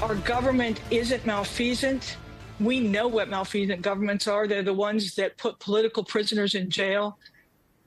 Our government isn't malfeasant. We know what malfeasant governments are. They're the ones that put political prisoners in jail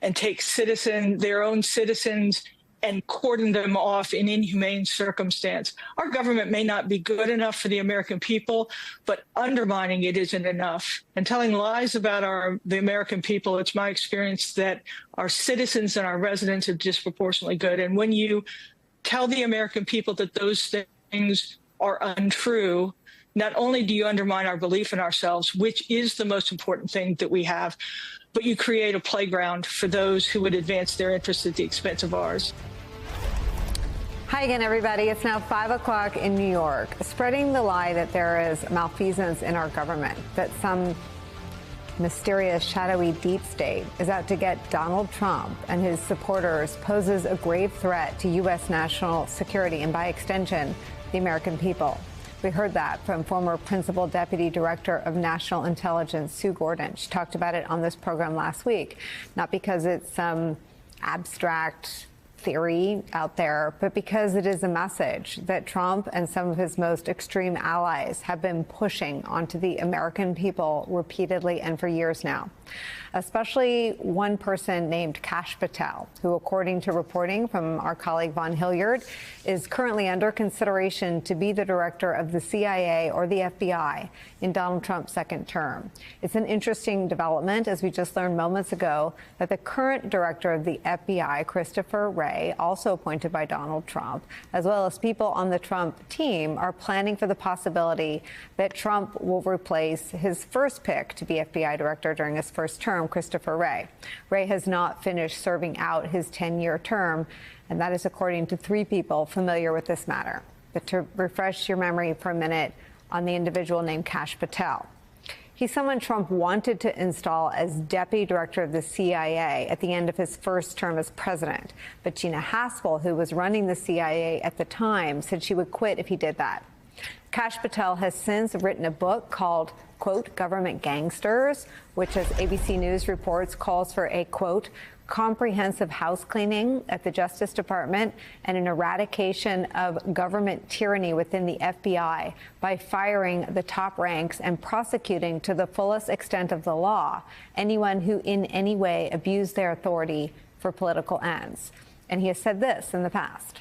and take their own citizens and cordon them off in inhumane circumstance. Our government may not be good enough for the American people, but undermining it isn't enough. And telling lies about the American people, it's my experience that our citizens and our residents are disproportionately good. And when you tell the American people that those things are untrue, not only do you undermine our belief in ourselves, which is the most important thing that we have, but you create a playground for those who would advance their interests at the expense of ours. Hi again, everybody. It's now 5 o'clock in New York. Spreading the lie that there is malfeasance in our government, that some mysterious, shadowy deep state is out to get Donald Trump and his supporters poses a grave threat to U.S. national security and, by extension, the American people. We heard that from former Principal Deputy Director of National Intelligence, Sue Gordon. She talked about it on this program last week, not because it's some abstract theory out there, but because it is a message that Trump and some of his most extreme allies have been pushing onto the American people repeatedly and for years now. Especially one person named Kash Patel, who, according to reporting from our colleague Von Hilliard, is currently under consideration to be the director of the CIA or the FBI in Donald Trump's second term. It's an interesting development, as we just learned moments ago, that the current director of the FBI, Christopher Wray, also appointed by Donald Trump, as well as people on the Trump team, are planning for the possibility that Trump will replace his first pick to be FBI director during his first term, Christopher Wray. Wray has not finished serving out his 10-year term, and that is according to 3 people familiar with this matter. But to refresh your memory for a minute on the individual named Kash Patel. He's someone Trump wanted to install as deputy director of the CIA at the end of his first term as president. But Gina Haspel, who was running the CIA at the time, said she would quit if he did that. Kash Patel has since written a book called, quote, Government Gangsters, which, as ABC News reports, calls for a, quote, comprehensive house cleaning at the Justice Department and an eradication of government tyranny within the FBI by firing the top ranks and prosecuting to the fullest extent of the law anyone who in any way abused their authority for political ends. And he has said this in the past.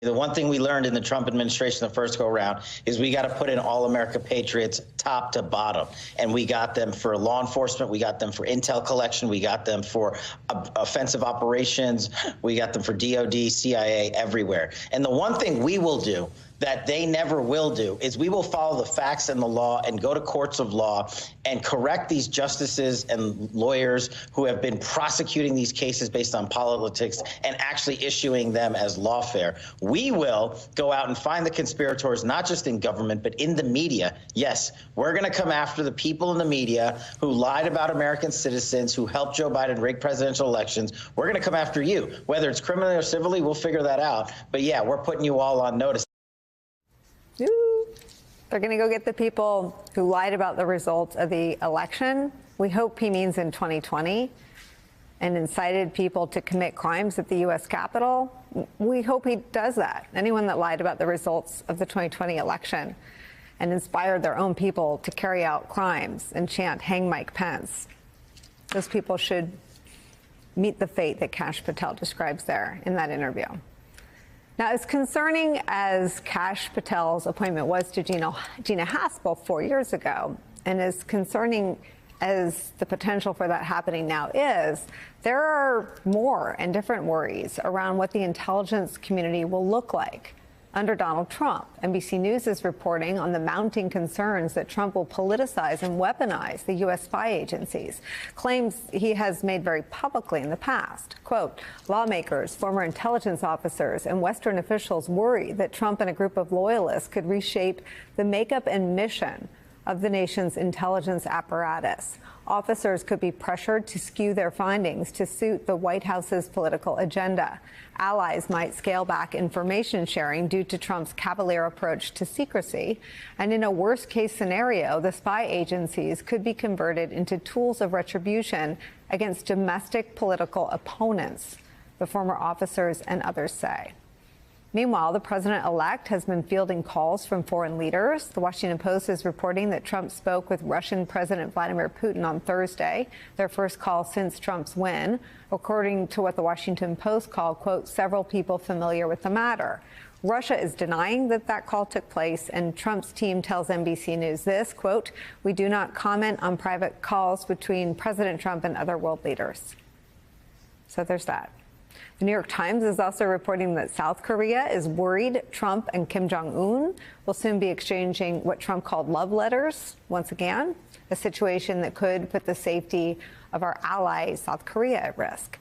The one thing we learned in the Trump administration the first go around is we got to put in all America patriots top to bottom. And we got them for law enforcement. We got them for intel collection. We got them for offensive operations. We got them for DOD, CIA, everywhere. And the one thing we will do that they never will do is we will follow the facts and the law and go to courts of law and correct these justices and lawyers who have been prosecuting these cases based on politics and actually issuing them as lawfare. We will go out and find the conspirators, not just in government, but in the media. Yes, we're going to come after the people in the media who lied about American citizens, who helped Joe Biden rig presidential elections. We're going to come after you. Whether it's criminally or civilly, we'll figure that out. But yeah, we're putting you all on notice. They're going to go get the people who lied about the results of the election. We hope he means in 2020, and incited people to commit crimes at the U.S. Capitol. We hope he does that. Anyone that lied about the results of the 2020 election and inspired their own people to carry out crimes and chant "Hang Mike Pence," those people should meet the fate that Kash Patel describes there in that interview. Now, as concerning as Kash Patel's appointment was to Gina Haspel 4 years ago, and as concerning as the potential for that happening now is, there are more and different worries around what the intelligence community will look like under Donald Trump. NBC News is reporting on the mounting concerns that Trump will politicize and weaponize the U.S. spy agencies, claims he has made very publicly in the past. Quote, lawmakers, former intelligence officers, and Western officials worry that Trump and a group of loyalists could reshape the makeup and mission of the nation's intelligence apparatus. Officers could be pressured to skew their findings to suit the White House's political agenda. Allies might scale back information sharing due to Trump's cavalier approach to secrecy. And in a worst-case scenario, the spy agencies could be converted into tools of retribution against domestic political opponents, the former officers and others say. Meanwhile, the president-elect has been fielding calls from foreign leaders. The Washington Post is reporting that Trump spoke with Russian President Vladimir Putin on Thursday, their first call since Trump's win, according to what the Washington Post called, quote, several people familiar with the matter. Russia is denying that that call took place, and Trump's team tells NBC News this, quote, we do not comment on private calls between President Trump and other world leaders. So there's that. The New York Times is also reporting that South Korea is worried Trump and Kim Jong-un will soon be exchanging what Trump called love letters once again, a situation that could put the safety of our ally, South Korea, at risk.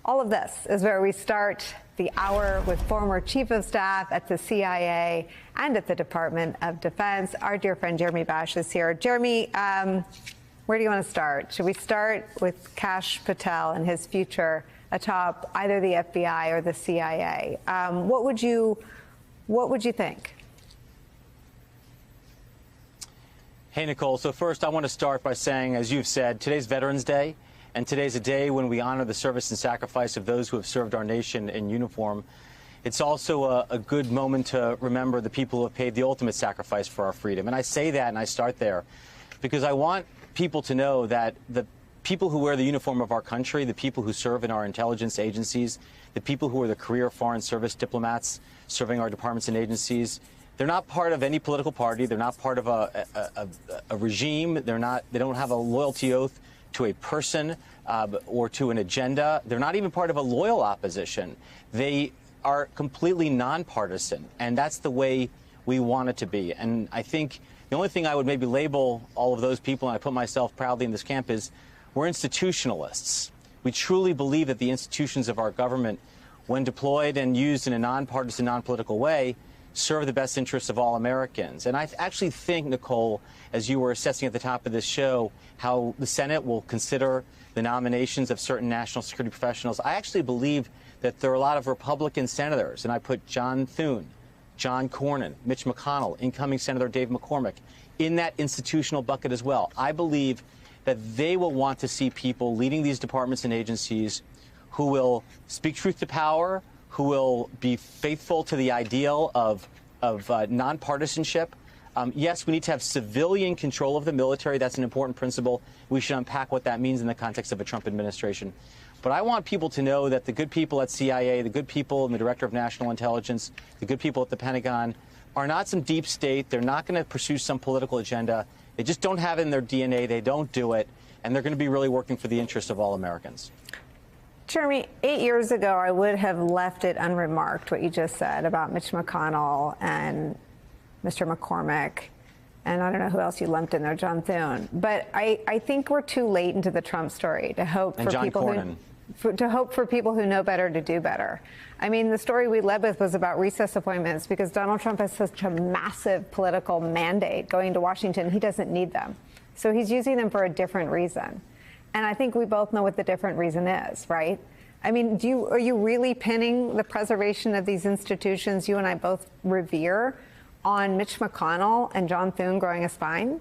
All of this is where we start the hour with former Chief of Staff at the CIA and at the Department of Defense. Our dear friend Jeremy Bash is here. Jeremy, where do you want to start? Should we start with Kash Patel and his future atop either the FBI or the CIA? What would you think? Hey, Nicole. So first, I want to start by saying, as you've said, today's Veterans Day, and today's a day when we honor the service and sacrifice of those who have served our nation in uniform. It's also a good moment to remember the people who have paid the ultimate sacrifice for our freedom. And I say that, and I start there, because I want people to know that the people who wear the uniform of our country, the people who serve in our intelligence agencies, the people who are the career foreign service diplomats serving our departments and agencies, they're not part of any political party. They're not part of a regime. They don't have a loyalty oath to a person or to an agenda. They're not even part of a loyal opposition. They are completely nonpartisan, and that's the way we want it to be. And I think the only thing I would maybe label all of those people, and I put myself proudly in this camp, is we're institutionalists. We truly believe that the institutions of our government, when deployed and used in a nonpartisan, nonpolitical way, serve the best interests of all Americans. And I actually think, Nicole, as you were assessing at the top of this show, how the Senate will consider the nominations of certain national security professionals, I actually believe that there are a lot of Republican senators, and I put John Thune, John Cornyn, Mitch McConnell, incoming Senator Dave McCormick, in that institutional bucket as well. I believe that they will want to see people leading these departments and agencies who will speak truth to power, who will be faithful to the ideal of nonpartisanship. Yes, we need to have civilian control of the military. That's an important principle. We should unpack what that means in the context of a Trump administration. But I want people to know that the good people at CIA, the good people in the Director of National Intelligence, the good people at the Pentagon are not some deep state. They're not going to pursue some political agenda. They just don't have it in their DNA. They don't do it. And they're going to be really working for the interests of all Americans. Jeremy, 8 years ago, I would have left it unremarked what you just said about Mitch McConnell and Mr. McCormick. And I don't know who else you lumped in there, John Thune. But I think we're too late into the Trump story to hope for people who know better to do better. I mean, the story we led with was about recess appointments because Donald Trump has such a massive political mandate going to Washington. He doesn't need them. So he's using them for a different reason. And I think we both know what the different reason is, right? I mean, are you really pinning the preservation of these institutions you and I both revere on Mitch McConnell and John Thune growing a spine?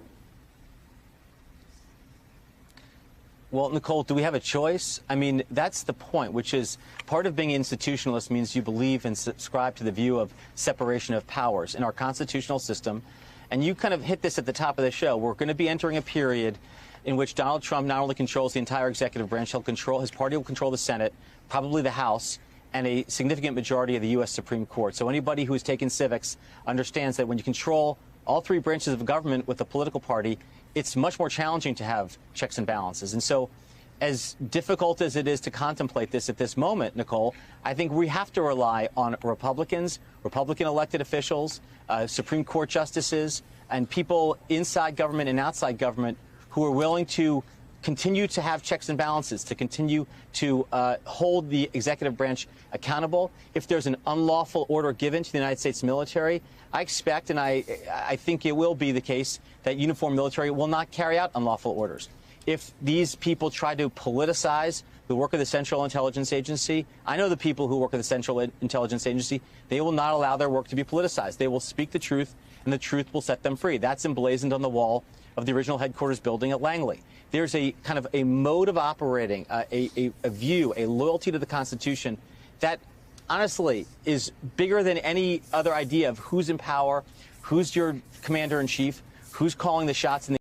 Well, Nicole, do we have a choice? I mean, that's the point, which is part of being institutionalist means you believe and subscribe to the view of separation of powers in our constitutional system. And you kind of hit this at the top of the show. We're going to be entering a period in which Donald Trump not only controls the entire executive branch, his party will control the Senate, probably the House, and a significant majority of the U.S. Supreme Court. So anybody who's taken civics understands that when you control all three branches of government with a political party, it's much more challenging to have checks and balances. And so as difficult as it is to contemplate this at this moment, Nicole, I think we have to rely on Republicans, Republican elected officials, Supreme Court justices, and people inside government and outside government who are willing to continue to have checks and balances, to continue to hold the executive branch accountable. If there's an unlawful order given to the United States military, I expect, and I think it will be the case, that uniformed military will not carry out unlawful orders. If these people try to politicize the work of the Central Intelligence Agency, I know the people who work at the Central Intelligence Agency, they will not allow their work to be politicized. They will speak the truth, and the truth will set them free. That's emblazoned on the wall of the original headquarters building at Langley. There's a kind of a mode of operating, a view, a loyalty to the Constitution that honestly is bigger than any other idea of who's in power, who's your commander in chief, who's calling the shots in the